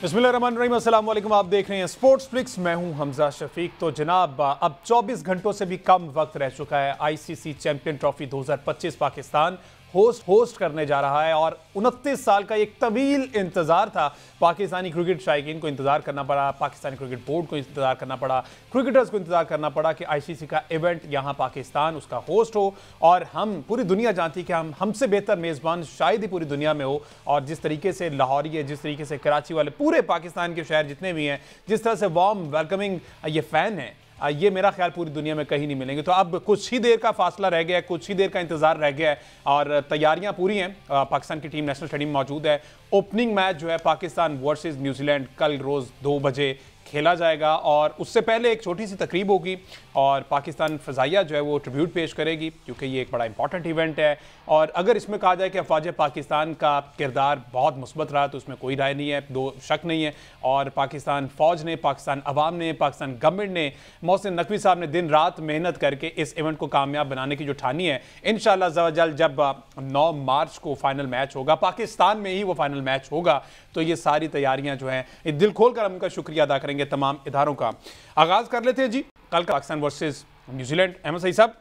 बिस्मिल्लाहिर्रहमानिर्रहीम, अस्सलाम वालेकुम। आप देख रहे हैं स्पोर्ट्स फ्लिक्स। मैं हूं हमजा शफीक। तो जनाब, अब 24 घंटों से भी कम वक्त रह चुका है। ICC champion trophy 2025 Pakistan host करने जा रहा है और 29 साल का एक तवील इंतजार था। पाकिस्तानी क्रिकेट शायकीन को इंतजार करना पड़ा, पाकिस्तानी क्रिकेट बोर्ड को इंतजार करना पड़ा, क्रिकेटर्स को इंतजार करना पड़ा कि आईसीसी का इवेंट यहाँ पाकिस्तान उसका होस्ट हो। और हम पूरी दुनिया जानती कि हमसे बेहतर मेज़बान शायद ही पूरी दुनिया में हो। और जिस तरीके से लाहौरी है, जिस तरीके से कराची वाले, पूरे पाकिस्तान के शहर जितने भी हैं, जिस तरह से वार्म वेलकमिंग ये फ़ैन है, ये मेरा ख्याल पूरी दुनिया में कहीं नहीं मिलेंगे। तो अब कुछ ही देर का फासला रह गया है, कुछ ही देर का इंतजार रह गया है और तैयारियां पूरी हैं। पाकिस्तान की टीम नेशनल स्टेडियम में मौजूद है। ओपनिंग मैच जो है पाकिस्तान वर्सेस न्यूजीलैंड कल रोज़ 2 बजे खेला जाएगा और उससे पहले एक छोटी सी तकरीब होगी और पाकिस्तान फ़ज़ाइया जो है वो ट्रिब्यूट पेश करेगी, क्योंकि ये एक बड़ा इंपॉर्टेंट इवेंट है। और अगर इसमें कहा जाए कि अफवाज पाकिस्तान का किरदार बहुत मुस्बत रहा तो उसमें कोई राय नहीं है, दो शक नहीं है। और पाकिस्तान फ़ौज ने, पाकिस्तान अवाम ने, पाकिस्तान गवर्नमेंट ने, मोहसिन नकवी साहब ने दिन रात मेहनत करके इस इवेंट को कामयाब बनाने की जो ठानी है। इंशाअल्लाह ज़वजल जब 9 मार्च को फाइनल मैच होगा, पाकिस्तान में ही वो फाइनल मैच होगा, तो ये सारी तैयारियां जो हैं, दिल खोल कर हम उनका शुक्रिया अदा करेंगे तमाम इदारों का। आगाज़ कर लेते हैं जी। कल का पाकिस्तान वर्सेस न्यूजीलैंड। अहमद सईद साहब,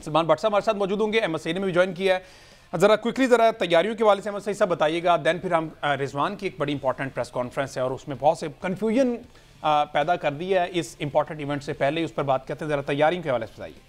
सलमान भट्ट साहब हमारे साथ मौजूद होंगे। अहमद सईद ने भी ज्वाइन किया है। ज़रा क्विकली ज़रा तैयारियों के वाले से अहमद सईद साहब बताइएगा। दैन फिर हम रिजवान की एक बड़ी इंपॉर्टेंट प्रेस कॉन्फ्रेंस है और उसमें बहुत से कन्फ्यूजन पैदा कर दी है इस इंपॉर्टेंट इवेंट से पहले, उस पर बात करते हैं। ज़रा तैयारियों के हवाले से बताइए।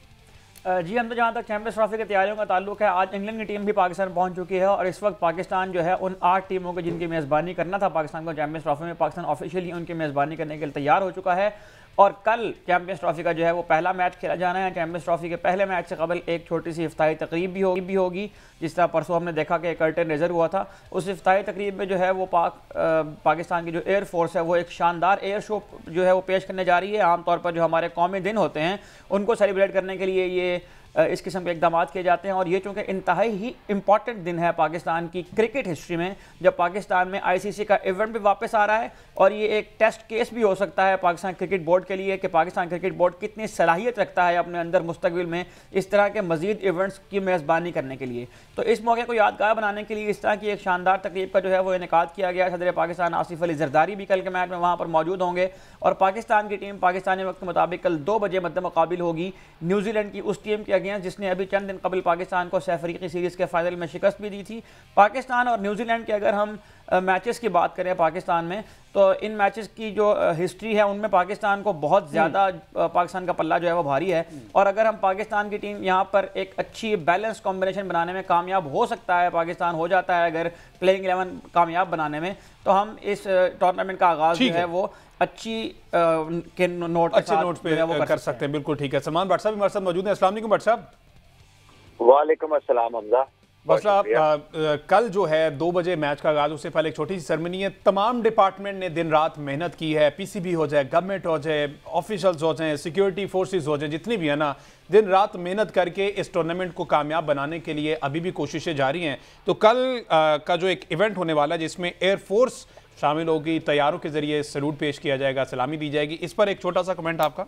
जी, हम तो जहाँ तक चैंपियंस ट्रॉफी की तैयारियों का ताल्लुक है, आज इंग्लैंड की टीम भी पाकिस्तान पहुंच चुकी है और इस वक्त पाकिस्तान जो है उन 8 टीमों के जिनकी मेज़बानी करना था पाकिस्तान को चैंपियंस ट्रॉफी में, पाकिस्तान ऑफिशियली उनकी मेज़बानी करने के लिए तैयार हो चुका है। और कल चैंपियंस ट्रॉफी का जो है वो पहला मैच खेला जाना है। चैंपियंस ट्रॉफी के पहले मैच से कबल एक छोटी सी इफ्ताही तकरीब भी होगी, जिस तरह परसों हमने देखा कि कर्टन रेजर हुआ था। उस इफ्ताही तकरीब में जो है वो पाकिस्तान की जो एयर फोर्स है वो एक शानदार एयर शो जो है वो पेश करने जा रही है। आमतौर पर जो हमारे कौमी दिन होते हैं उनको सेलिब्रेट करने के लिए ये इस किस्म के इकदाम किए जाते हैं और ये चूँकि इंतहाई ही इंपॉर्टेंट दिन है पाकिस्तान की क्रिकेट हिस्ट्री में, जब पाकिस्तान में आईसीसी का इवेंट भी वापस आ रहा है। और ये एक टेस्ट केस भी हो सकता है पाकिस्तान क्रिकेट बोर्ड के लिए कि पाकिस्तान क्रिकेट बोर्ड कितनी सलाहियत रखता है अपने अंदर मुस्तकबिल में इस तरह के मजीद इवेंट्स की मेज़बानी करने के लिए। तो इस मौके को यादगार बनाने के लिए इस तरह की एक शानदार तकरीब का जो है वो इनेकाद किया गया। सदर पाकिस्तान आसिफ अली जरदारी भी कल के मैच में वहाँ पर मौजूद होंगे और पाकिस्तान की टीम पाकिस्तानी वक्त के मुताबिक कल 2 बजे मद्दे मुकाबिल होगी न्यूजीलैंड की, उस टीम के अगेंस्ट जिसने अभी चंद दिन कबल पाकिस्तान को सैफ अफ्रीकी सीरीज़ के फाइनल में शिकस्त भी दी थी। पाकिस्तान और न्यूजीलैंड के अगर हम मैचेस की बात करें पाकिस्तान में, तो इन मैचेस की जो हिस्ट्री है उनमें पाकिस्तान को बहुत ज़्यादा पाकिस्तान का पल्ला जो है वो भारी है। और अगर हम पाकिस्तान की टीम यहाँ पर एक अच्छी बैलेंस कॉम्बिनेशन बनाने में कामयाब हो सकता है, पाकिस्तान हो जाता है अगर प्लेइंग 11 कामयाब बनाने में, तो हम इस टूर्नामेंट का आगाज़ जो है वो अच्छे नोट पे कर सकते हैं। बिल्कुल ठीक है। सलमान भट्ट साहब हमारे साथ मौजूद हैं। अस्सलाम वालेकुम भट्ट साहब। वालेकुम अस्सलाम हमजा। बस आप कल जो है 2 बजे मैच का आगाज, उससे पहले एक छोटी सी सेरेमनी है। तमाम डिपार्टमेंट ने दिन रात मेहनत की है, पीसीबी हो जाए, गवर्नमेंट हो जाए, ऑफिशियल्स हो जाए, सिक्योरिटी फोर्सेस हो जाए, जितनी भी है ना, दिन रात मेहनत करके इस टूर्नामेंट को कामयाब बनाने के लिए अभी भी कोशिशें जारी हैं। तो कल का जो एक इवेंट होने वाला है जिसमें एयरफोर्स शामिल होगी, तैयारों के जरिए सैल्यूट पेश किया जाएगा, सलामी दी जाएगी, इस पर एक छोटा सा कमेंट आपका।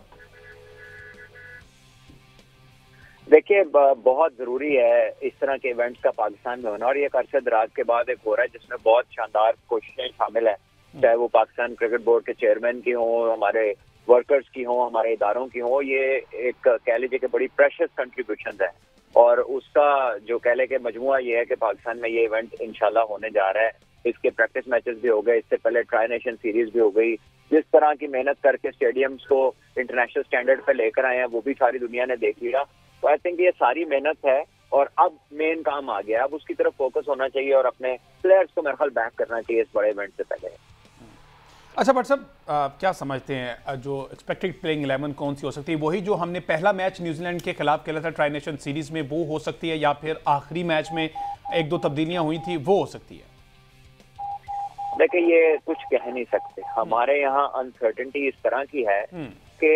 देखिए, बहुत जरूरी है इस तरह के इवेंट्स का पाकिस्तान में होना और ये अरसे दराज के बाद एक हो रहा है जिसमें बहुत शानदार कोशिशें शामिल है, चाहे वो पाकिस्तान क्रिकेट बोर्ड के चेयरमैन की हो, हमारे वर्कर्स की हो, हमारे इदारों की हो। ये एक कह लीजिए कि बड़ी प्रेशियस कंट्रीब्यूशन है और उसका जो कह ले के मजमुआ ये है कि पाकिस्तान में ये इवेंट इंशाल्लाह होने जा रहा है। इसके प्रैक्टिस मैचेस भी हो गए, इससे पहले ट्राई नेशन सीरीज भी हो गई। जिस तरह की मेहनत करके स्टेडियम्स को इंटरनेशनल स्टैंडर्ड पे लेकर आए हैं वो भी सारी दुनिया ने देख लिया। तो आई थिंक ये सारी मेहनत है और अब मेन काम आ गया, अब उसकी तरफ फोकस होना चाहिए और अपने प्लेयर्स को मेरे ख्याल बैक करना चाहिए इस बड़े इवेंट से पहले। अच्छा भट्ट साहब, क्या समझते हैं जो एक्सपेक्टेड प्लेइंग 11 कौन सी हो सकती है? वही जो हमने पहला मैच न्यूजीलैंड के खिलाफ खेला था ट्राई नेशन सीरीज में, वो हो सकती है या फिर आखिरी मैच में 1-2 तब्दीलियां हुई थी वो हो सकती है? देखिए, ये कुछ कह नहीं सकते। हमारे यहाँ अनसर्टेनिटी इस तरह की है कि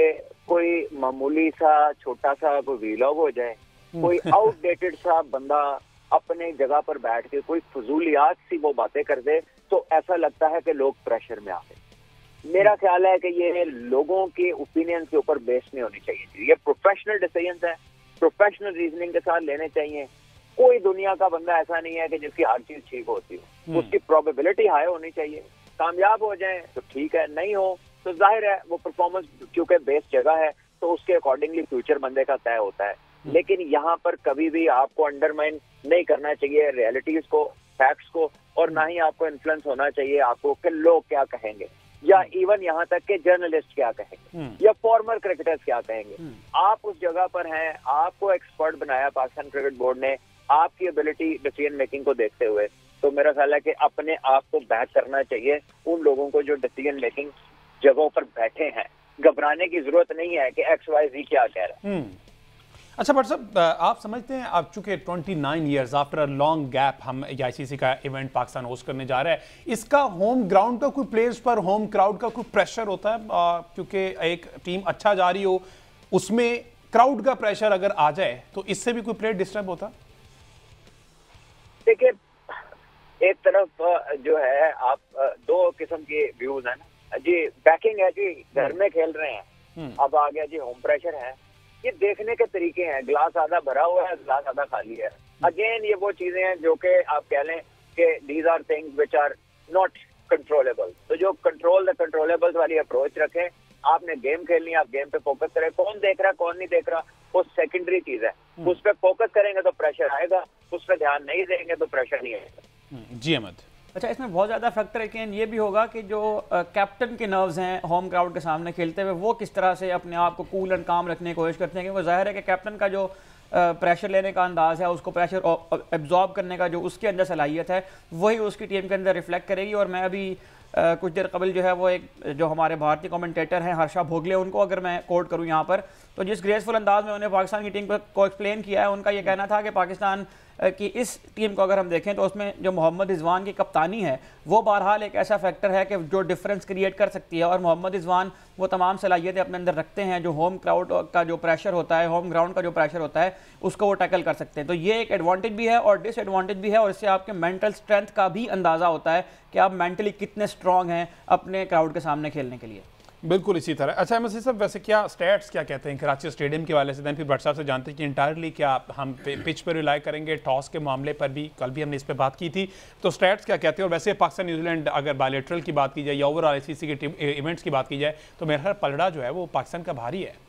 कोई मामूली सा छोटा सा कोई वीलॉग हो जाए, कोई आउटडेटेड सा बंदा अपने जगह पर बैठ के कोई फजूलियात सी वो बातें कर दे तो ऐसा लगता है कि लोग प्रेशर में आ गए। मेरा ख्याल है कि ये लोगों के ओपिनियन के ऊपर बेस नहीं होनी चाहिए। ये प्रोफेशनल डिसीजंस है, प्रोफेशनल रीजनिंग के साथ लेने चाहिए। कोई दुनिया का बंदा ऐसा नहीं है कि जिसकी हर चीज ठीक होती हो, उसकी प्रोबेबिलिटी हाई होनी चाहिए। कामयाब हो जाएं तो ठीक है, नहीं हो तो जाहिर है वो परफॉर्मेंस क्योंकि बेस जगह है तो उसके अकॉर्डिंगली फ्यूचर बंदे का तय होता है। लेकिन यहाँ पर कभी भी आपको अंडरमाइन नहीं करना चाहिए रियलिटीज को, फैक्ट्स को, और ना ही आपको इन्फ्लुएंस होना चाहिए आपको कि लोग क्या कहेंगे, या इवन यहाँ तक के जर्नलिस्ट क्या कहेंगे, या फॉर्मर क्रिकेटर्स क्या कहेंगे। आप उस जगह पर हैं, आपको एक्सपर्ट बनाया पाकिस्तान क्रिकेट बोर्ड ने, आपकी एबिलिटी डिसीजन मेकिंग को देखते हुए, तो मेरा ख्याल है कि अपने आप को बैक करना चाहिए उन लोगों को जो डिसीजन मेकिंग जगहों पर बैठे हैं। घबराने की जरूरत नहीं है कि XYZ क्या कह रहा है। अच्छा भट्ट साहब, आप समझते हैं आप चूंकि 29 years after a long gap हम ICC का इवेंट पाकिस्तान होस्ट करने जा रहा है, इसका होम ग्राउंड का कोई प्लेयर्स पर, होम क्राउड का कोई प्रेशर होता है? क्योंकि एक टीम अच्छा जा रही हो उसमें क्राउड का प्रेशर अगर आ जाए तो इससे भी कोई प्लेयर डिस्टर्ब होता? देखिए, एक तरफ जो है आप दो किस्म के व्यूज है ना जी। बैकिंग है जी, घर में खेल रहे हैं, अब आ गया जी होम प्रेशर है। ये देखने के तरीके हैं, ग्लास आधा भरा हुआ है, ग्लास आधा खाली है। अगेन ये वो चीजें हैं जो कि आप कह लें कि these are things which are not controllable. तो जो कंट्रोल द कंट्रोलेबल्स वाली अप्रोच रखें, आपने गेम खेलनी है, आप गेम पे फोकस करें। कौन देख रहा है कौन नहीं देख रहा वो सेकेंडरी चीज है। उस पर फोकस करेंगे तो प्रेशर आएगा, उस पर ध्यान नहीं देंगे तो प्रेशर नहीं आएगा। जी अहमद। अच्छा, इसमें बहुत ज़्यादा फैक्टर है कि ये भी होगा कि जो कैप्टन के नर्व्स हैं होम क्राउड के सामने खेलते हुए, वो किस तरह से अपने आप को कूल एंड काम रखने की कोशिश करते हैं। क्योंकि जाहिर है कि कैप्टन का जो प्रेशर लेने का अंदाज़ है, उसको प्रेशर एब्जॉर्ब करने का जो उसके अंदर सलाहियत है, वही उसकी टीम के अंदर रिफ्लेक्ट करेगी। और मैं अभी कुछ देर कबल जो है वो एक जो हमारे भारतीय कमेंटेटर हैं हर्षा भोगले, उनको अगर मैं कोट करूं यहाँ पर, तो जिस ग्रेसफुल अंदाज में उन्होंने पाकिस्तान की टीम को एक्सप्लेन किया है, उनका ये कहना था कि पाकिस्तान कि इस टीम को अगर हम देखें तो उसमें जो मोहम्मद रिजवान की कप्तानी है वो बहरहाल एक ऐसा फैक्टर है कि जो डिफरेंस क्रिएट कर सकती है। और मोहम्मद रिजवान वो तमाम सलाहियतें अपने अंदर रखते हैं, जो होम क्राउड का जो प्रेशर होता है, होम ग्राउंड का जो प्रेशर होता है, उसको वो टैकल कर सकते हैं। तो ये एक एडवांटेज भी है और डिसएडवांटेज भी है, और इससे आपके मेंटल स्ट्रेंथ का भी अंदाज़ा होता है कि आप मेंटली कितने स्ट्रांग हैं अपने क्राउड के सामने खेलने के लिए। बिल्कुल इसी तरह। अच्छा MSC साहब, वैसे क्या स्टैट्स क्या कहते हैं कराची स्टेडियम के वाले से? दैन फिर भट्ट साहब से जानते हैं कि इंटायरली क्या हम पिच पर रिलाई करेंगे, टॉस के मामले पर भी कल भी हमने इस पर बात की थी, तो स्टैट्स क्या कहते हैं? और वैसे पाकिस्तान न्यूजीलैंड अगर बायलैटरल की बात की जाए या ओवरऑल ICC के टीम इवेंट्स की बात की जाए तो मेरा ख्याल पलड़ा जो है वो पाकिस्तान का भारी है।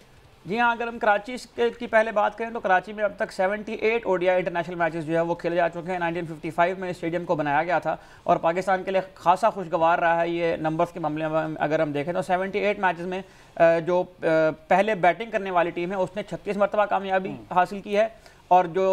जी हाँ, अगर हम कराची की पहले बात करें तो कराची में अब तक 78 ODI इंटरनेशनल मैचेस जो है वो खेले जा चुके हैं। 1955 में स्टेडियम को बनाया गया था और पाकिस्तान के लिए खासा खुशगवार रहा है ये नंबर्स के मामले में। अगर हम देखें तो 78 मैचेस में जो पहले बैटिंग करने वाली टीम है उसने 36 मरतबा कामयाबी हासिल की है, और जो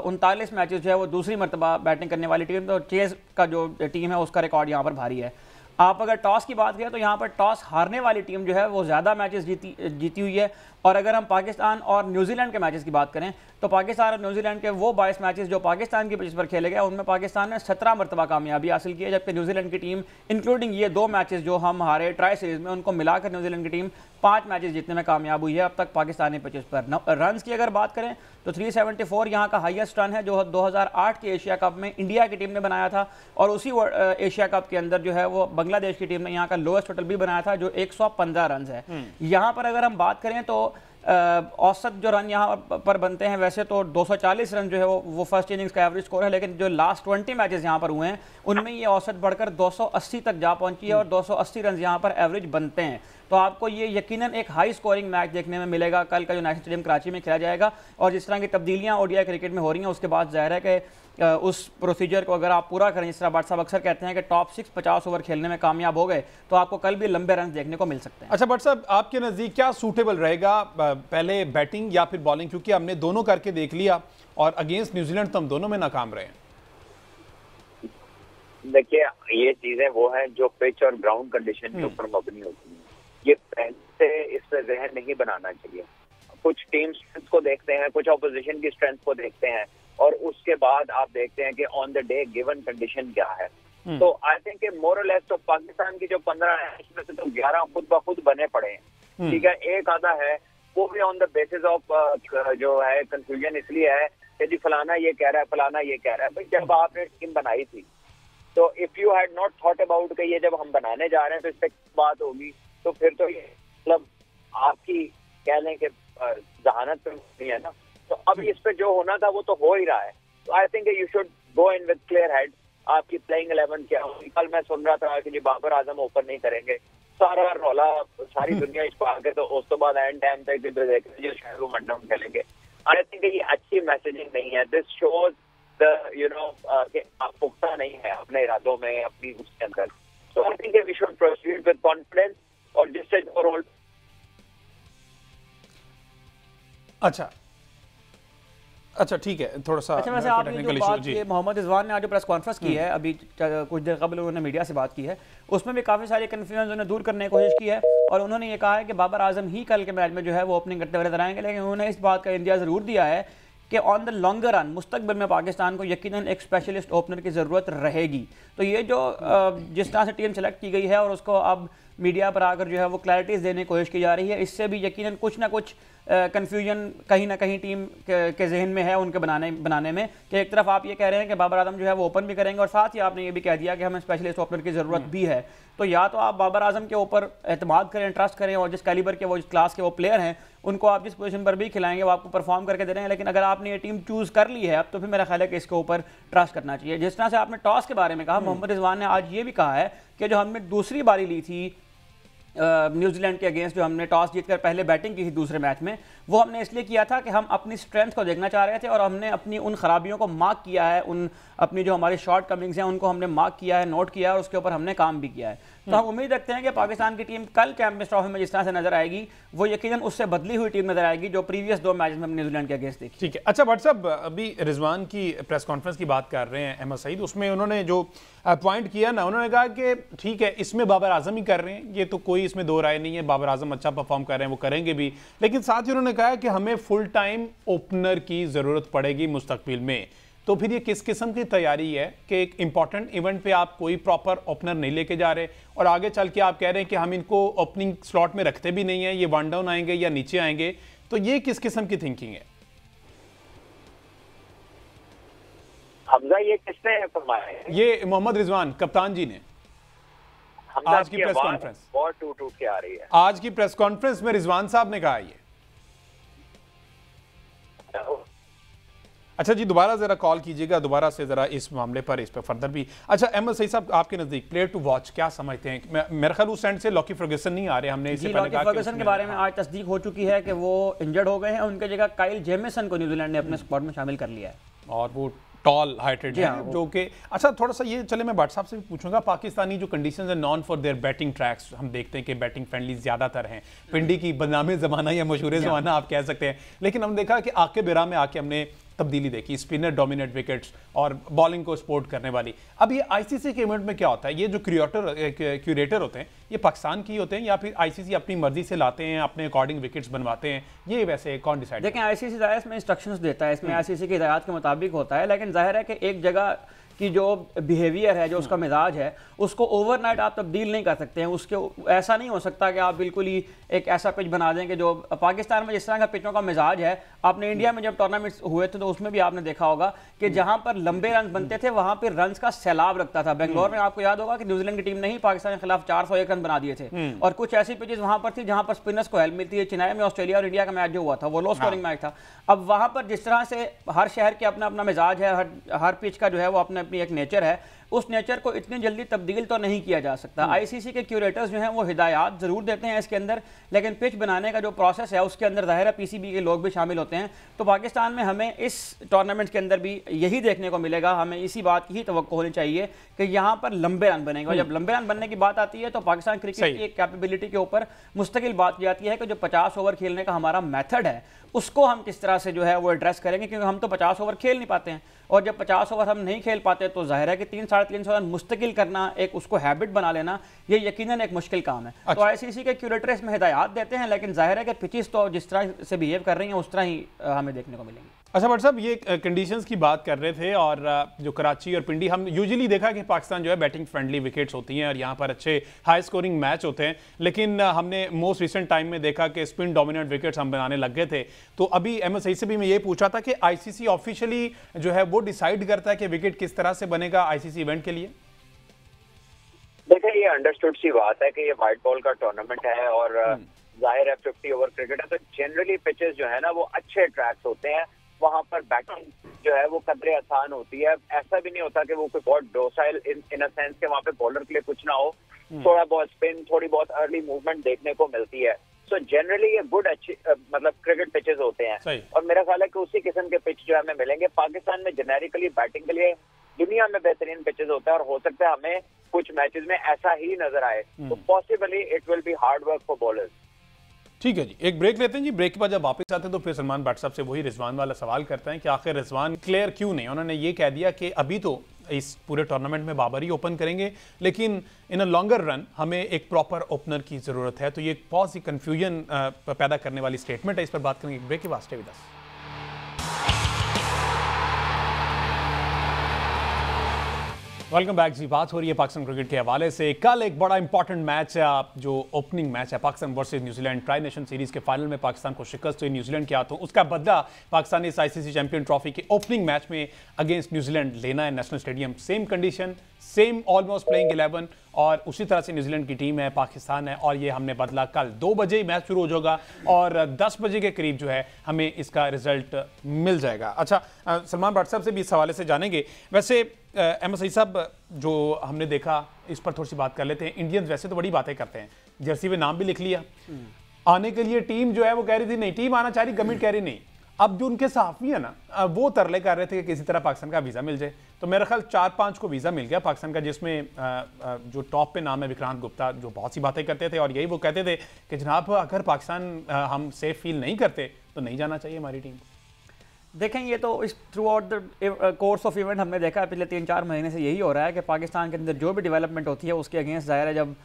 39 मैचेस जो है वो दूसरी मरतबा बैटिंग करने वाली टीम, तो चेज़ का जो टीम है उसका रिकॉर्ड यहाँ पर भारी है। आप अगर टॉस की बात करें तो यहाँ पर टॉस हारने वाली टीम जो है वो ज़्यादा मैचेस जीती हुई है। और अगर हम पाकिस्तान और न्यूजीलैंड के मैचेस की बात करें तो पाकिस्तान और न्यूजीलैंड के वो 22 मैचेस जो पाकिस्तान की पिच पर खेले गए उनमें पाकिस्तान ने 17 मरतबा कामयाबी हासिल की है, जबकि न्यूजीलैंड की टीम इंक्लूडिंग ये 2 मैचेस जो हम हारे ट्राई सीरीज में, उनको मिलाकर न्यूजीलैंड की टीम 5 मैचेस जीतने में कामयाब हुई है अब तक पाकिस्तानी पिचेस पर। रन्स की अगर बात करें तो 374 यहाँ का हाईएस्ट रन है जो 2008 के एशिया कप में इंडिया की टीम ने बनाया था, और उसी एशिया कप के अंदर जो है वो बांग्लादेश की टीम ने यहाँ का लोएस्ट टोटल भी बनाया था जो 115 रन है। यहाँ पर अगर हम बात करें तो औसत जो रन यहाँ पर बनते हैं वैसे तो 240 रन जो है वो फर्स्ट इनिंग्स का एवरेज स्कोर है, लेकिन जो लास्ट 20 मैचेस यहाँ पर हुए हैं उनमें ये औसत बढ़कर 280 तक जा पहुंची है और 280 रन यहाँ पर एवरेज बनते हैं। तो आपको ये यकीनन एक हाई स्कोरिंग मैच देखने में मिलेगा कल का जो नेशनल स्टेडियम कराची में खेला जाएगा। और जिस तरह की तब्दीलियाँ ODI क्रिकेट में हो रही हैं उसके बाद जाहिर है कि उस प्रोसीजर को अगर आप पूरा करें, जिस तरह भट्ट साहब अक्सर कहते हैं कि टॉप 6 50 ओवर खेलने में कामयाब हो गए, तो आपको कल भी लंबे रन देखने को मिल सकते हैं। अच्छा भट्ट साहब, आपके नज़दीक क्या सूटेबल रहेगा, पहले बैटिंग या फिर बॉलिंग? क्योंकि हमने दोनों करके देख लिया और अगेंस्ट न्यूजीलैंड तो हम दोनों में नाकाम रहे हैं। देखिए, ये चीजें वो हैं जो पिच और ग्राउंड कंडीशन के ऊपर मबनी होती हैं। ये पहले से इस पर जहन नहीं बनाना चाहिए। कुछ टीम स्ट्रेंथ को देखते हैं, कुछ ऑपोजिशन की स्ट्रेंथ को देखते हैं, और उसके बाद आप देखते हैं कि on the day given condition क्या है। तो आई थिंक मोर और लेस तो पाकिस्तान की जो 15 है इसमें से तो 11 खुद ब खुद बने पड़े हैं। ठीक है, एक आधा है वो भी ऑन द बेसिस ऑफ जो है कंफ्यूजन इसलिए है कि जी फलाना ये कह रहा है, फलाना ये कह रहा है। भाई जब आपने टीम बनाई थी तो if you had not thought about कि ये जब हम बनाने जा रहे हैं तो इस पर बात होगी, तो फिर तो ये मतलब आपकी कह लें कि जहानत पे नहीं है ना। तो अब इस पे जो होना था वो तो हो ही रहा है। तो I think you should go in with clear head आपकी प्लेइंग 11 क्या होगी। कल मैं सुन रहा था कि जी बाबर आजम ओपन नहीं करेंगे, सारा रौला सारी दुनिया इस पर आके, तो उस तो बाद एंड टाइम तक जो शायद वो वनडाउन खेलेंगे। आई थिंक ये अच्छी मैसेजिंग नहीं है। दिस शोज द कि आप पुख्ता नहीं है अपने इरादों में, अपनी उसके अंदर। So I think we should proceed with confidence, और जिससे जो रोल। अच्छा ठीक है, थोड़ा सा अच्छा वैसे आपने जो बात की मोहम्मद रिजवान ने आज जो प्रेस कॉन्फ्रेंस की है, अभी कुछ देर कबल उन्होंने मीडिया से बात की है, उसमें भी काफ़ी सारे कन्फ्यूजन उन्होंने दूर करने की कोशिश की है, और उन्होंने ये कहा है कि बाबर आजम ही कल के मैच में जो है वो ओपनिंग करते हुए नजर आएंगे। लेकिन उन्होंने इस बात का इंदिया ज़रूर दिया है कि ऑन द लॉन्गर रन मुस्तकबिल में पाकिस्तान को यकीनन एक स्पेशलिस्ट ओपनर की ज़रूरत रहेगी। तो ये जो जिस तरह से टीम सेलेक्ट की गई है और उसको अब मीडिया पर आकर जो है वो क्लैरिटीज देने की कोशिश की जा रही है, इससे भी यकीनन कुछ ना कुछ कन्फ्यूजन कहीं ना कहीं टीम के जहन में है उनके बनाने में, कि एक तरफ आप ये कह रहे हैं कि बाबर आजम जो है वो ओपन भी करेंगे, और साथ ही आपने ये भी कह दिया कि हमें स्पेशलिस्ट ओपनर की ज़रूरत भी है। तो या तो आप बाबर आजम के ऊपर एतमाद करें, ट्रस्ट करें, और जिस कैलिबर के वो जिस क्लास के वो प्लेयर हैं उनको आप जिस पोजीशन पर भी खिलाएंगे वो आपको परफॉर्म करके दे रहे हैं। लेकिन अगर आपने ये टीम चूज़ कर ली है अब, तो फिर मेरा ख्याल है कि इसके ऊपर ट्रस्ट करना चाहिए। जिस तरह से आपने टॉस के बारे में कहा, मोहम्मद रिजवान ने आज ये भी कहा है कि जो हमने दूसरी बारी ली थी न्यूजीलैंड के अगेंस्ट, जो हमने टॉस जीतकर पहले बैटिंग की थी दूसरे मैच में, वो हमने इसलिए किया था कि हम अपनी स्ट्रेंथ को देखना चाह रहे थे, और हमने अपनी उन खराबियों को मार्क किया है, उन अपनी जो हमारी शॉर्ट कमिंग्स हैं उनको हमने मार्क किया है, नोट किया है, और उसके ऊपर हमने काम भी किया है। तो हम उम्मीद रखते हैं कि पाकिस्तान की टीम कल चैंपियंस ट्रॉफी में जिस तरह से नजर आएगी वो यकीनन उससे बदली हुई टीम नजर आएगी जो प्रीवियस 2 मैच में हमने न्यूजीलैंड के अगेंस्ट देखी। ठीक है। अच्छा भट्ट साहब, अभी रिजवान की प्रेस कॉन्फ्रेंस की बात कर रहे हैं अहमद सईद, उसमें उन्होंने जो पॉइंट किया ना, उन्होंने कहा कि ठीक है इसमें बाबर आजम ही कर रहे हैं, ये तो कोई इसमें दो राय नहीं है, बाबर आजम अच्छा परफॉर्म कर रहे हैं, वो करेंगे भी, लेकिन साथ ही उन्होंने कहा कि हमें फुल टाइम ओपनर की जरूरत पड़ेगी मुस्तकबिल में। तो फिर ये किस किस्म की तैयारी है कि एक इंपॉर्टेंट इवेंट पे आप कोई प्रॉपर ओपनर नहीं लेके जा रहे, और आगे चल के आप कह रहे हैं कि हम इनको ओपनिंग स्लॉट में रखते भी नहीं है, ये वन डाउन आएंगे या नीचे आएंगे, तो ये किस किस्म की थिंकिंग है? हमजा, ये किसने फरमाया है? ये मोहम्मद रिजवान कप्तान जी ने आज की प्रेस कॉन्फ्रेंस, बहुत टूट के आ रही है। आज की प्रेस कॉन्फ्रेंस में रिजवान साहब ने कहा ये। अच्छा जी, दोबारा जरा कॉल कीजिएगा, दोबारा से जरा इस मामले पर, इस पर फर्दर भी। अच्छा अहमद सईद साहब, आपके नजदीक प्लेयर टू वॉच क्या समझते हैं? मेरे ख्याल उस एंड से लॉकी फर्गुसन नहीं आ रहे, हमने इससे पहले कहा फर्गुसन के बारे में आज तस्दीक हो चुकी है कि वो इंजर्ड हो गए हैं, उनके जगह काइल जेमिसन को न्यूजीलैंड ने अपने स्क्वाड में शामिल कर लिया है, और वो टॉल हाइटेड है जो कि। अच्छा थोड़ा सा ये चले, मैं भट्ट साहब से भी पूछूंगा, पाकिस्तानी जो कंडीशंस है non for their batting tracks, हम देखते हैं कि बैटिंग फ्रेंडली ज्यादातर हैं, पिंडी की बदनामी जमाना या मशहूर जमाना आप कह सकते हैं, लेकिन हम देखा कि आके बिरा में आके हमने तब्दीली देखी, स्पिनर डोमिनेट विकेट्स और बॉलिंग को सपोर्ट करने वाली। अब ये आईसीसी के इवेंट में क्या होता है, ये जो क्यूरेटर होते हैं ये पाकिस्तान की होते हैं या फिर आईसीसी अपनी मर्जी से लाते हैं, अपने अकॉर्डिंग विकेट्स बनवाते हैं, ये वैसे कौन डिसाइड? देखें आईसीसी ज़ाहिर इसमें इंस्ट्रक्शंस देता है, इसमें आईसीसी की हिदायत के मुताबिक होता है, लेकिन जाहिर है कि एक जगह की जो बिहेवियर है, जो उसका मिजाज है, उसको ओवरनाइट आप तब्दील नहीं कर सकते हैं। उसके ऐसा नहीं हो सकता कि आप बिल्कुल ही एक ऐसा पिच बना दें कि जो पाकिस्तान में जिस तरह का पिचों का मिजाज है, आपने इंडिया में जब टूर्नामेंट्स हुए थे तो उसमें भी आपने देखा होगा कि जहां पर लंबे रन बनते थे वहां पर रन का सैलाब लगता था। बेंगलोर में आपको याद होगा कि न्यूजीलैंड की टीम ने ही पाकिस्तान के खिलाफ 401 रन बना दिए थे, और कुछ ऐसी पिचेस वहां पर थी जहां पर स्पिनर्स को हेल्प मिलती है। चेन्नई में ऑस्ट्रेलिया और इंडिया का मैच जो हुआ था वो लो स्कोरिंग मैच था। अब वहां पर जिस तरह से हर शहर के अपना अपना मिजाज है, हर पिच का जो है वो अपने अपनी एक नेचर है, उस नेचर को इतनी जल्दी तब्दील तो नहीं किया जा सकता। आईसीसी के क्यूरेटर्स जो हैं वो हिदायत जरूर देते हैं इसके अंदर, लेकिन पिच बनाने का जो प्रोसेस है उसके अंदर जाहिर है पीसीबी के लोग भी शामिल होते हैं। तो पाकिस्तान में हमें इस टूर्नामेंट के अंदर भी यही देखने को मिलेगा, हमें इसी बात की ही तवक्को होनी चाहिए कि यहाँ पर लंबे रन बनेंगे। और जब लंबे रन बनने की बात आती है तो पाकिस्तान क्रिकेट की एक कैपेबिलिटी के ऊपर मुस्तकिल बात की जाती है कि जो 50 ओवर खेलने का हमारा मेथड है उसको हम किस तरह से जो है वो एड्रेस करेंगे, क्योंकि हम तो 50 ओवर खेल नहीं पाते हैं, और जब 50 ओवर हम नहीं खेल पाते तो जाहिर है कि 300-350 रन मुस्तकिल करना, एक उसको हैबिट बना लेना, ये यकीनन एक मुश्किल काम है। अच्छा। तो आईसीसी के क्यूरेटर इसमें हिदायत देते हैं, लेकिन जाहिर है कि पिचेस तो जिस तरह से बिहेव कर रही हैं उस तरह ही हमें देखने को मिलेंगी। अच्छा भट्ट साहब, ये कंडीशंस की बात कर रहे थे, और जो कराची और पिंडी, हम यूजुअली देखा कि पाकिस्तान जो है बैटिंग फ्रेंडली विकेट्स होती हैं और यहाँ पर अच्छे हाई स्कोरिंग मैच होते हैं, लेकिन हमने मोस्ट रिसेंट टाइम में देखा कि स्पिन डोमिनेट विकेट्स हम बनाने लग गए थे। तो अभी अहमद सईद से भी मैं ये पूछा था कि आईसीसी ऑफिशियली जो है वो डिसाइड करता है कि विकेट किस तरह से बनेगा आईसीसी इवेंट के लिए? देखिए, ये अंडरस्टूड सी बात है कि ये व्हाइट बॉल का टूर्नामेंट है और जाहिर है 50 ओवर क्रिकेट है, तो जनरली पिचेस जो है ना वो अच्छे ट्रैक्स होते हैं, वहां पर बैटिंग जो है वो कदरे आसान होती है। ऐसा भी नहीं होता कि वो कोई बहुत डोसाइल इन अ सेंस के वहां पे बॉलर के लिए कुछ ना हो, थोड़ा बहुत स्पिन, थोड़ी बहुत अर्ली मूवमेंट देखने को मिलती है। सो जनरली ये गुड अच्छी मतलब क्रिकेट पिचेस होते हैं और मेरा ख्याल है कि उसी किस्म के पिच जो हमें मिलेंगे। पाकिस्तान में जेनेरिकली बैटिंग के लिए दुनिया में बेहतरीन पिचेस होते हैं और हो सकता है हमें कुछ मैचेस में ऐसा ही नजर आए, तो possibly it will be hard work for bowlers. ठीक है जी, एक ब्रेक लेते हैं जी। ब्रेक के बाद जब वापस आते हैं तो फिर सलमान भट्ट साहब से वही रिजवान वाला सवाल करते हैं कि आखिर रिजवान क्लियर क्यों नहीं। उन्होंने ये कह दिया कि अभी तो इस पूरे टूर्नामेंट में बाबर ही ओपन करेंगे, लेकिन इन अ लॉन्गर रन हमें एक प्रॉपर ओपनर की जरूरत है। तो ये बहुत सी कंफ्यूजन पैदा करने वाली स्टेटमेंट है। इस पर बात करेंगे ब्रेक के बाद। Stay with us. Welcome back जी। बात हो रही है पाकिस्तान क्रिकेट के हवाले से। कल एक बड़ा इंपॉर्टेंट मैच है, जो ओपनिंग मैच है Pakistan versus New Zealand. Tri nation series के फाइनल में पाकिस्तान को शिकस्त हुई न्यूजीलैंड के हाथों। उसका बदला पाकिस्तान ने इस आईसीसी चैंपियन ट्रॉफी के ओपनिंग मैच में अगेंस्ट न्यूजीलैंड लेना है national stadium. Same condition, same almost playing 11 और उसी तरह से न्यूजीलैंड की टीम है, पाकिस्तान है, और ये हमने बदला। कल 2 बजे मैच शुरू हो जाएगा और 10 बजे के करीब जो है हमें इसका रिजल्ट मिल जाएगा। अच्छा, सलमान भट्ट साहब से भी इस हवाले से जानेंगे। वैसे अहमद सईद साहब, जो हमने देखा इस पर थोड़ी सी बात कर लेते हैं। इंडियंस वैसे तो बड़ी बातें करते हैं, जर्सी में नाम भी लिख लिया, आने के लिए टीम जो है वो कह रही थी नहीं, टीम आना चाह रही, गवर्नमेंट कह रही नहीं। अब जो उनके सहाफ़ी है ना, वो तरले कर रहे थे कि किसी तरह पाकिस्तान का वीज़ा मिल जाए। तो मेरा ख्याल 4-5 को वीज़ा मिल गया पाकिस्तान का, जिसमें जो टॉप पे नाम है विक्रांत गुप्ता, जो बहुत सी बातें करते थे और यही वो कहते थे कि जनाब अगर पाकिस्तान हम सेफ फील नहीं करते तो नहीं जाना चाहिए हमारी टीम। देखें, ये तो इस through out the course of event हमने देखा है पिछले 3-4 महीने से यही हो रहा है कि पाकिस्तान के अंदर जो भी डेवलपमेंट होती है उसके अगेंस्ट ज़ाहिर है जब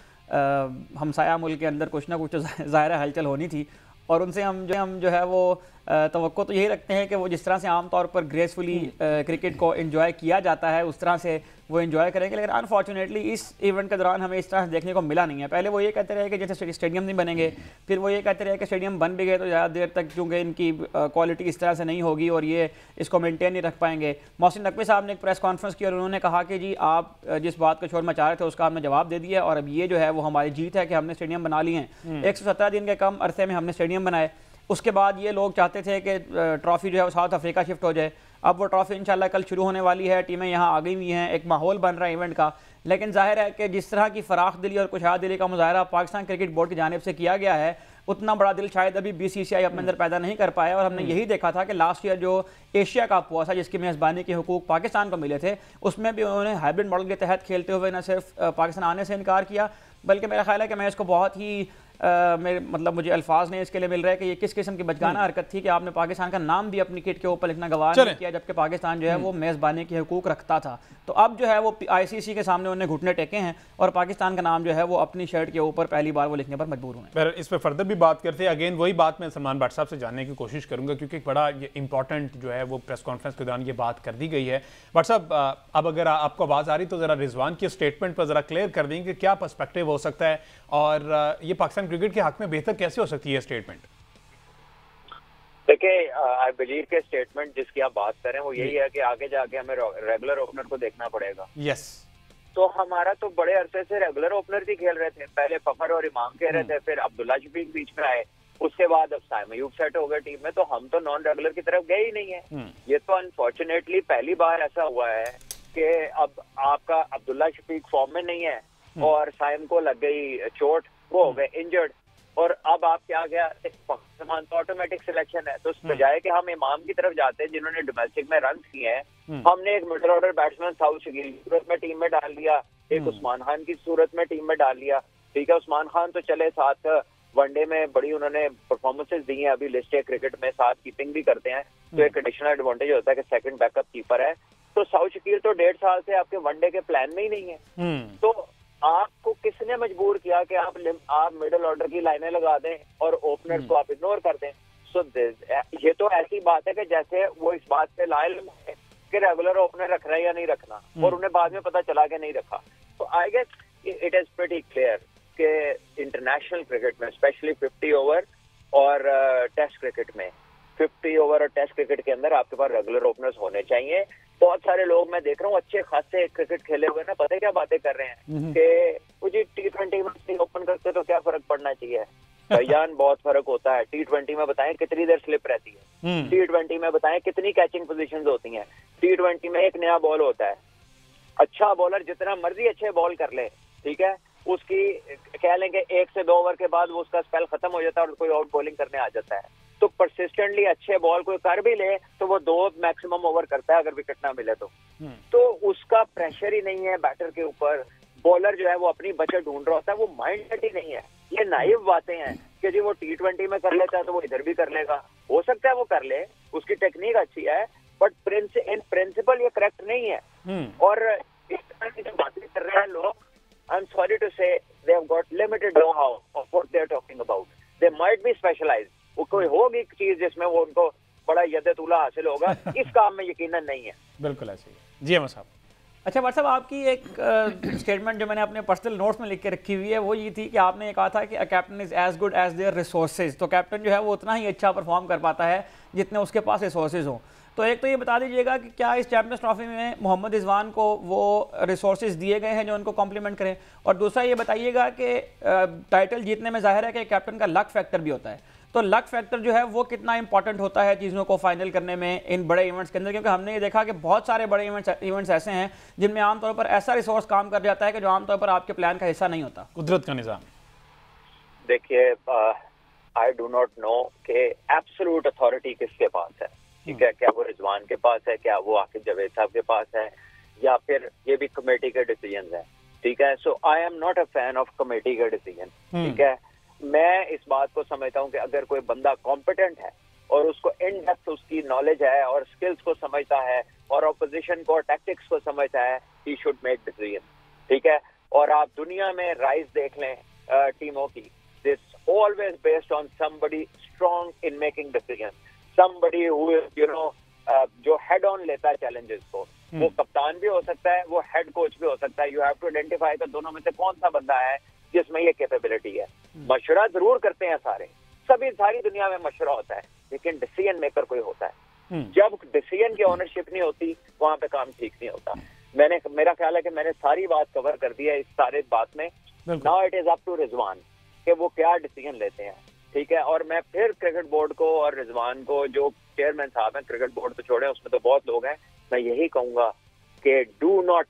हमसाया मुल्क के अंदर कुछ ना कुछ तो ज़ाहिर है हलचल होनी थी, और उनसे हम जो है वो तवक्को तो यही रखते हैं कि वो जिस तरह से आमतौर पर ग्रेसफुली क्रिकेट को एंजॉय किया जाता है उस तरह से वो एंजॉय करेंगे। लेकिन अनफॉर्चुनेटली इस इवेंट के दौरान हमें इस तरह से देखने को मिला नहीं है। पहले वो ये कहते रहे कि जैसे स्टेडियम नहीं बनेंगे, फिर वो ये कहते रहे कि स्टेडियम बन भी गए तो ज़्यादा देर तक चूँकि इनकी क्वालिटी इस तरह से नहीं होगी और ये इसको मेनटेन नहीं रख पाएंगे। मोहसिन नकवी साहब ने एक प्रेस कॉन्फ्रेंस की और उन्होंने कहा कि जी आप जिस बात का शोर मचा रहे थे उसका हमने जवाब दे दिया और अब ये जो है वो हमारी जीत है कि हमने स्टेडियम बना लिए हैं। 117 दिन के कम अरसे में हमने स्टेडियम बनाए। उसके बाद ये लोग चाहते थे कि ट्रॉफ़ी जो है वो साउथ अफ्रीका शिफ्ट हो जाए। अब वो ट्रॉफ़ी इंशाल्लाह कल शुरू होने वाली है, टीमें यहाँ आ गई हुई हैं, एक माहौल बन रहा है इवेंट का। लेकिन जाहिर है कि जिस तरह की फराख दिली और कुशाद दिली का मुजाहरा पाकिस्तान क्रिकेट बोर्ड की जानिब से किया गया है, उतना बड़ा दिल शायद अभी BCCI अपने अंदर पैदा नहीं कर पाया। और हमने यही देखा था कि लास्ट ईयर जो एशिया कप हुआ था जिसकी मेज़बानी के हुकूक पाकिस्तान को मिले थे, उसमें भी उन्होंने हाइब्रिड मॉडल के तहत खेलते हुए न सिर्फ पाकिस्तान आने से इनकार किया, बल्कि मेरा ख्याल है कि मैं इसको बहुत ही मुझे अल्फाज नहीं इसके लिए मिल रहा है कि ये किस किस्म की बचगाना हरकत थी कि आपने पाकिस्तान का नाम भी अपनी किट के ऊपर लिखना गवार नहीं किया, जबकि पाकिस्तान जो है वो मेज़बानी के हुकूक रखता था। तो अब जो है वो ICC के सामने उन्हें घुटने टेके हैं और पाकिस्तान का नाम जो है वो अपनी शर्ट के ऊपर पहली बार वो लिखने पर मजबूर हुए। इस पर फर्दर भी बात करते हैं। अगेन वही बात मैं सलमान भट्ट साहब से जानने की कोशिश करूंगा, क्योंकि एक बड़ा ये इंपॉर्टेंट जो है वो प्रेस कॉन्फ्रेंस के दौरान ये बात कर दी गई है। भट्ट साहब, अब अगर आपको आवाज़ आ रही तो ज़रा रिजवान की स्टेटमेंट पर ज़रा क्लियर कर देंगे कि क्या पर्सपेक्टिव हो सकता है और ये पाकिस्तान क्रिकेट के हक में बेहतर कैसे हो सकती है स्टेटमेंट। देखिए, आई बिलीव के स्टेटमेंट जिसकी आप बात कर रहे हैं वो यही है कि आगे जाके हमें रेगुलर ओपनर को देखना पड़ेगा। यस, तो हमारा तो बड़े अरसे से रेगुलर ओपनर ही खेल रहे थे। पहले फखर और इमाम कह रहे थे, फिर अब्दुल्ला शफीक बीच में आए, उसके बाद अब साइम अयूब सेट हो गए टीम में, तो हम तो नॉन रेगुलर की तरफ गए ही नहीं है। ये तो अनफॉर्चुनेटली पहली बार ऐसा हुआ है कि अब आपका अब्दुल्ला शफीक फॉर्म में नहीं है और साइम को लग गई चोट, वो हो गए इंजर्ड, और अब आप क्या गया पाकिस्तान तो ऑटोमेटिक सिलेक्शन है। तो बजाय कि हम इमाम की तरफ जाते हैं जिन्होंने डोमेस्टिक में रन किए हैं, हमने एक middle order batsman south Shakeel की सूरत में टीम में डाल दिया, एक उस्मान खान की सूरत में टीम में डाल लिया। ठीक है, उस्मान खान तो चले साथ वनडे में बड़ी उन्होंने परफॉर्मेंसेज दी हैं, अभी लिस्ट क्रिकेट में साथ कीपिंग भी करते हैं, तो एक एडिशनल एडवांटेज होता है कि सेकंड बैकअप कीपर है। तो साउथ शकील तो 1.5 साल से आपके वनडे के प्लान में ही नहीं है। तो आपको किसने मजबूर किया कि आप मिडिल ऑर्डर की लाइनें लगा दें और ओपनर्स को आप इग्नोर कर दें। सो ये तो ऐसी बात है कि जैसे वो इस बात पे लाइल है कि रेगुलर ओपनर रखना है या नहीं रखना, और उन्हें बाद में पता चला कि नहीं रखा। तो I guess it is pretty clear कि इंटरनेशनल क्रिकेट में स्पेशली 50 ओवर और टेस्ट क्रिकेट में 50 ओवर और टेस्ट क्रिकेट के अंदर आपके पास रेगुलर ओपनर्स होने चाहिए। बहुत सारे लोग मैं देख रहा हूँ अच्छे खासे क्रिकेट खेले हुए ना, पता है क्या बातें कर रहे हैं कि वो जी T20 में ओपन करते तो क्या फर्क पड़ना चाहिए। भैयान बहुत फर्क होता है। T20 में बताएं कितनी देर स्लिप रहती है, T20 में बताएं कितनी कैचिंग पोजीशंस होती हैं। T20 में एक नया बॉल होता है, अच्छा बॉलर जितना मर्जी अच्छे बॉल कर ले, ठीक है, उसकी कह लेंगे 1 से 2 ओवर के बाद वो उसका स्पेल खत्म हो जाता है और कोई आउट बॉलिंग करने आ जाता है। तो परसिस्टेंटली अच्छे बॉल कोई कर भी ले तो वो 2 मैक्सिमम ओवर करता है अगर विकेट ना मिले तो उसका प्रेशर ही नहीं है बैटर के ऊपर। बॉलर जो है वो अपनी बचत ढूंढ रहा होता है, वो माइंड सेट ही नहीं है। ये नाइव बातें हैं कि जी वो T20 में कर लेता है तो वो इधर भी कर लेगा, हो सकता है वो कर ले, उसकी टेक्निक अच्छी है, बट इन प्रिंसिपल ये करेक्ट नहीं है। और इस तरह की जो बातें कर रहे हैं लोग, I am sorry to say they have got limited know how of what they are talking about. They might be specialised, वो कोई होगी चीज जिसमें वो उनको बड़ा यद्दतुला हासिल होगा, इस काम में यकीनन नहीं है। बिल्कुल ऐसे ही। जी अहमद साहब। अच्छा भट्ट साहब, आपकी एक स्टेटमेंट जो मैंने अपने पर्सनल नोट्स में लिख के रखी हुई है वो ये थी कि आपने ये कहा था कि a captain is as good as their resources. तो कैप्टन जो है वो उतना ही अच्छा परफॉर्म कर पाता है जितने उसके पास रिसोर्सेज हों। तो एक तो ये बता दीजिएगा कि क्या इस चैंपियंस ट्रॉफी में मोहम्मद रिजवान को वो रिसोर्सेज दिए गए हैं जो उनको कॉम्प्लीमेंट करें, और दूसरा ये बताइएगा कि टाइटल जीतने में जाहिर है कि कैप्टन का लक फैक्टर भी होता है, तो लक फैक्टर जो है वो कितना इंपॉर्टेंट होता है चीज़ों को फाइनल करने में इन बड़े इवेंट्स के अंदर, क्योंकि हमने ये देखा कि बहुत सारे बड़े इवेंट्स ऐसे हैं जिनमें आमतौर पर ऐसा रिसोर्स काम कर जाता है कि जो आमतौर पर आपके प्लान का हिस्सा नहीं होता। कुदरत का निज़ाम। देखिए, आई डू नॉट नो कि एब्सोल्यूट अथॉरिटी किसके पास है, ठीक है, क्या वो रिजवान के पास है, क्या वो आकिब जावेद साहब के पास है, या फिर ये भी कमेटी के डिसीजन है, ठीक है। So I am not a fan of committee के डिसीजन, ठीक है। मैं इस बात को समझता हूँ कि अगर कोई बंदा कॉम्पिटेंट है और उसको इन डेप्थ उसकी नॉलेज है और स्किल्स को समझता है और ऑपोजिशन को टैक्टिक्स को समझता है, ही शुड मेक डिसीजन, ठीक है। और आप दुनिया में राइज देख लें टीमों की, this always based on somebody strong in making decision, somebody who you know जो हेड ऑन लेता है चैलेंजेस को। वो कप्तान भी हो सकता है, वो हेड कोच भी हो सकता है। यू हैव टू आइडेंटिफाई कि दोनों में से कौन सा बंदा है जिसमें ये कैपेबिलिटी है। मशवरा जरूर करते हैं सारी दुनिया में मशवरा होता है, लेकिन डिसीजन मेकर कोई होता है। जब डिसीजन की ओनरशिप नहीं होती वहां पे काम ठीक नहीं होता। मेरा ख्याल है कि मैंने सारी बात कवर कर दी है इस सारे बात में। Now it is up to Rizwan कि वो क्या डिसीजन लेते हैं, ठीक है। और मैं फिर क्रिकेट बोर्ड को और रिजवान को, जो चेयरमैन साहब हैं, क्रिकेट बोर्ड तो छोड़े उसमें तो बहुत लोग हैं, मैं यही कहूंगा कि डू नॉट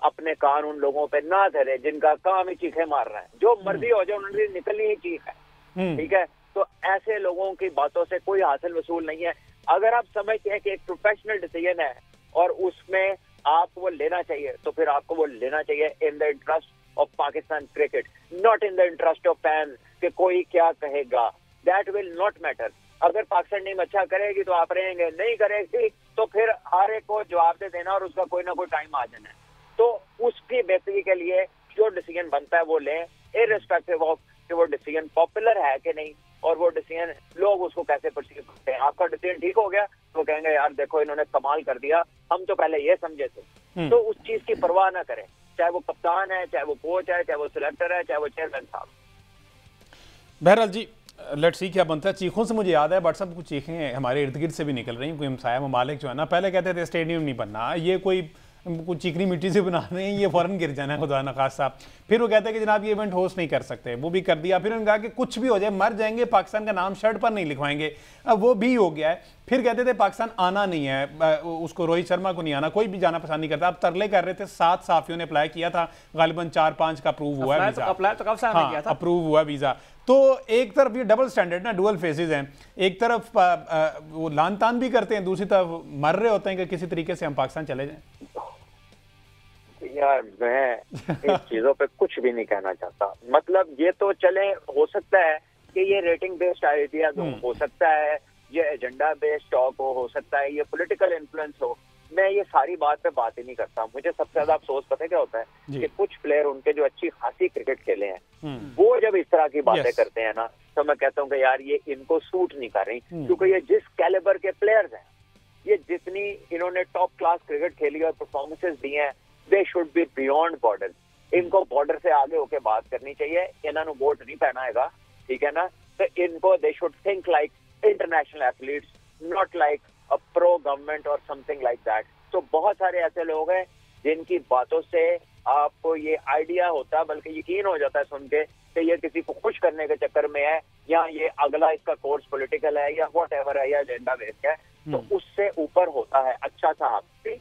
अपने कान उन लोगों पे ना धरे जिनका काम ही चीखे मार रहा है। जो मर्जी हो जाए उन्होंने निकलनी ही चीख है, ठीक है। तो ऐसे लोगों की बातों से कोई हासिल वसूल नहीं है। अगर आप समझते हैं कि एक प्रोफेशनल डिसीजन है और उसमें आपको वो लेना चाहिए, तो फिर आपको वो लेना चाहिए in the interest of Pakistan cricket, not in the interest of fans कि कोई क्या कहेगा। That will not matter. अगर पाकिस्तान टीम अच्छा करेगी तो आप रहेंगे, नहीं करेगी तो फिर हर एक को जवाब दे देना और उसका कोई ना कोई टाइम आ जाना है। तो उसकी बेहतरी के लिए जो डिसीजन बनता है वो लें, इररिस्पेक्टिव ऑफ कि वो डिसीजन पॉपुलर है कि नहीं और वो डिसीजन लोग उसको कैसे परसीव करते हैं। आपका डिसीजन ठीक हो गया तो कहेंगे यार देखो इन्होंने कमाल कर दिया, हम तो पहले ये समझे थे। तो उस चीज की परवाह ना करें, चाहे वो कप्तान है, चाहे वो कोच है, चाहे वो सिलेक्टर है, चाहे वो चेयरमैन साहब। बहरहाल जी, लेट्स सी क्या बनता है। चीखों से मुझे याद है बट सब कुछ चीखें हमारे इर्द गिर्द से भी निकल रही हैं। कोई हमसाया ममालिक जो है ना, पहले कहते थे स्टेडियम नहीं बनना, ये कोई चिकनी मिट्टी से बना रहे हैं, ये फौरन गिर जाना है खुदा न खासा। फिर वो कहते हैं कि जनाब ये इवेंट होस्ट नहीं कर सकते, वो भी कर दिया। फिर उन्होंने कहा कि कुछ भी हो जाए मर जाएंगे, पाकिस्तान का नाम शर्ट पर नहीं लिखवाएंगे, अब वो भी हो गया है। फिर कहते थे पाकिस्तान आना नहीं है, उसको रोहित शर्मा को नहीं आना, कोई भी जाना पसंद नहीं करता। अब तरले कर रहे थे, 7 साफियों ने अप्लाई किया था, गालिबन 4-5 का अप्रूव हुआ है वीजा। अप्लाई तो कब से किया था? अप्रूव हुआ वीजा। तो एक तरफ ये डबल स्टैंडर्ड ना, डुअल फेजेस हैं। एक तरफ वो लान तान भी करते हैं, दूसरी तरफ मर रहे होते हैं कि किसी तरीके से हम पाकिस्तान चले जाएं। यार मैं इन चीजों पे कुछ भी नहीं कहना चाहता। मतलब ये तो चले, हो सकता है कि ये रेटिंग बेस्ड आइडिया हो सकता है, ये एजेंडा बेस्ड टॉक हो सकता है ये पॉलिटिकल इन्फ्लुएंस हो। मैं ये सारी बात पे बात ही नहीं करता। मुझे सबसे ज्यादा अफसोस पता है क्या होता है कि कुछ प्लेयर उनके जो अच्छी खासी क्रिकेट खेले हैं वो जब इस तरह की बातें करते हैं ना, तो मैं कहता हूँ कि यार ये इनको सूट नहीं कर रही, क्योंकि ये जिस कैलिबर के प्लेयर्स हैं, ये जितनी इन्होंने टॉप क्लास क्रिकेट खेली और परफॉर्मेंसेज दी हैं, they should be beyond border. इनको बॉर्डर से आगे होके बात करनी चाहिए। इन्होंने वोट नहीं पहना हैगा, ठीक है ना, तो इनको they should think like international athletes, not like a pro government और समथिंग लाइक दैट। तो बहुत सारे ऐसे लोग हैं जिनकी बातों से आपको ये आइडिया होता है, बल्कि यकीन हो जाता है सुन के कि ये किसी को खुश करने के चक्कर में है, या ये अगला इसका कोर्स पॉलिटिकल है, या व्हाटएवर है, या एजेंडा बेस्ड है। तो उससे ऊपर होता है अच्छा साहब भी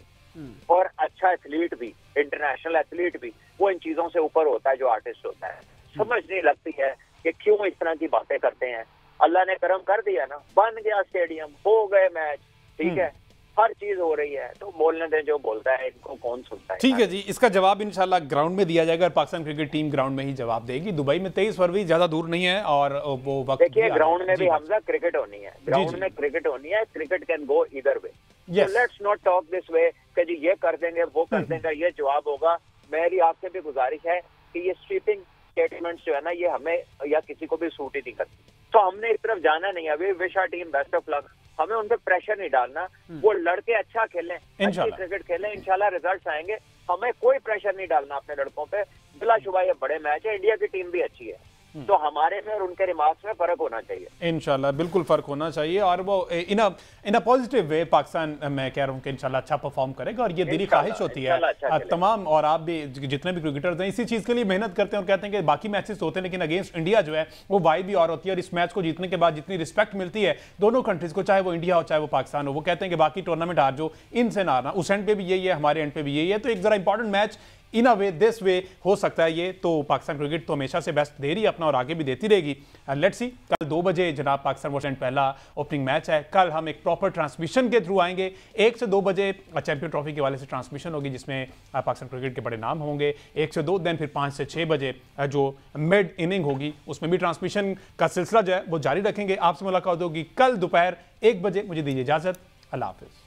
और अच्छा एथलीट भी, इंटरनेशनल एथलीट भी, वो इन चीजों से ऊपर होता है जो आर्टिस्ट होता है। समझ नहीं लगती है कि क्यों इस तरह की बातें करते हैं। अल्लाह ने करम कर दिया ना, बन गया स्टेडियम, हो गए मैच, ठीक है, हर चीज हो रही है, तो बोलने दें जो बोलता है, इनको कौन सुनता है। ठीक है जी, इसका जवाब इंशाल्लाह ग्राउंड में दिया जाएगा और पाकिस्तान क्रिकेट टीम ग्राउंड में ही जवाब देगी। दुबई में 23 फरवरी ज्यादा दूर नहीं है और वो वक्त देखिए ग्राउंड में भी हमजा क्रिकेट होनी है, ग्राउंड में क्रिकेट होनी है, cricket can go either way. Let's not talk this way कि जी ये कर देंगे वो कर देंगे, ये जवाब होगा। मेरी आपसे भी गुजारिश है कि ये स्वीपिंग स्टेटमेंट्स जो है ना, ये हमें या किसी को भी सूट ही नहीं करती। तो हमने इस तरफ जाना नहीं है। अभी wish our team best of luck, हमें उन पर प्रेशर नहीं डालना। वो लड़के अच्छा खेलें, अच्छी क्रिकेट खेलें, इंशाल्लाह रिजल्ट्स आएंगे। हमें कोई प्रेशर नहीं डालना अपने लड़कों पे। बिलाशुबा ये बड़े मैच है, इंडिया की टीम भी अच्छी है, तो हमारे में और उनके रिमार्क्स में फर्क होना चाहिए। इंशाल्लाह बिल्कुल फर्क होना चाहिए और वो इन अ पॉजिटिव वे पाकिस्तान, मैं कह रहा हूँ कि इंशाल्लाह अच्छा परफॉर्म करेगा और ये दिली ख्वाहिश होती है तमाम, और आप भी जितने भी क्रिकेटर्स हैं इसी चीज़ के लिए मेहनत करते हैं और कहते हैं कि बाकी मैचेस होते हैं लेकिन अगेंस्ट इंडिया जो है वो वाइब भी और होती है। और इस मैच को जीतने के बाद जितनी रिस्पेक्ट मिलती है दोनों कंट्रीज को, चाहे वो इंडिया हो चाहे वो पाकिस्तान हो, वो कहते हैं कि बाकी टूर्नामेंट हार जो इनसे ना हारना, उस एंड पे भी यही है, हमारे एंड पे भी यही है। तो एक जरा important match in a way this way हो सकता है ये। तो पाकिस्तान क्रिकेट तो हमेशा से बेस्ट दे रही है अपना और आगे भी देती रहेगी। लेट्स सी, कल 2 बजे जनाब पाकिस्तान वर्सेस पहला ओपनिंग मैच है। कल हम एक प्रॉपर ट्रांसमिशन के थ्रू आएंगे। 1 से 2 बजे चैंपियन ट्रॉफी के वाले से ट्रांसमिशन होगी जिसमें पाकिस्तान क्रिकेट के बड़े नाम होंगे। 1 से 2 देन फिर 5 से 6 बजे जो मिड इनिंग होगी उसमें भी ट्रांसमिशन का सिलसिला जो है वो जारी रखेंगे। आपसे मुलाकात होगी कल दोपहर 1 बजे। मुझे दीजिए इजाजत, अल्लाह हाफिज।